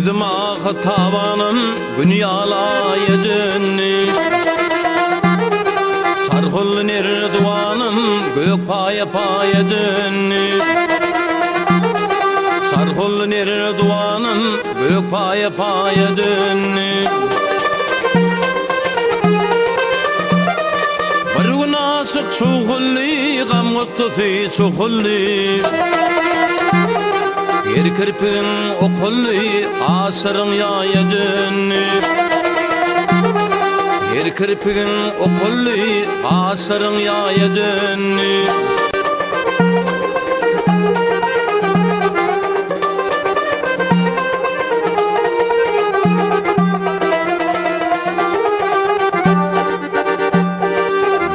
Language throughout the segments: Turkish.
Gözüm ağı tavanım dünyalaya dönni. Sarhul nirduanım gök paya paya dönni. Sarhul nirduanım gök paya paya dönni. Bir gün aşık çuğulli, gam gıttıfi çuğulli. Yer kirpin okulli, asırın yaya dönni. Yer kirpin okulli, asırın yaya dönni.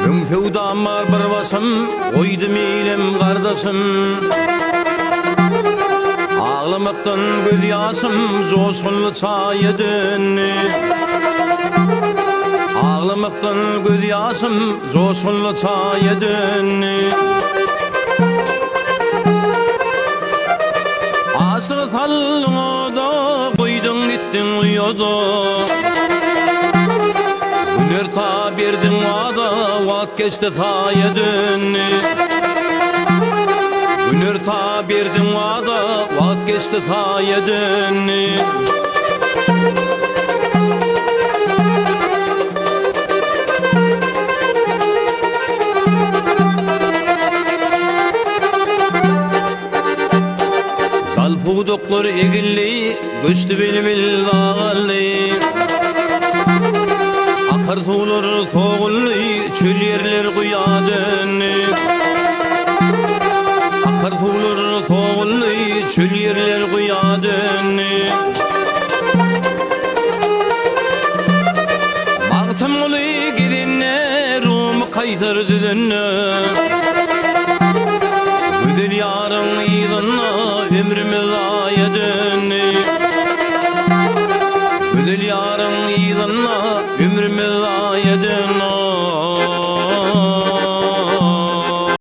Mümküdan var bir basım, oydu milim kardeşim. Ağlamaktan göz yaşım, zosunlu çaya dönni. Ağlamaktan göz yaşım, zosunlu çaya dönni. Asıl sallına da koydun gittin uyudu. Günler ta birdin vada, vat geçti taya dönni. Günler ta birdin vada, vat geçti taya dönni. Dalpuduklar egilli, göçtü bil dağalli. Akar sular soğulli, çöl yerler kuya dönni. Akar sular soğulli, çöl yerler kuya dönni. Baktım olu gidinne, rumu kaytardı dönne. Güdür yarın iyidinna, ömrümüz aya dönni.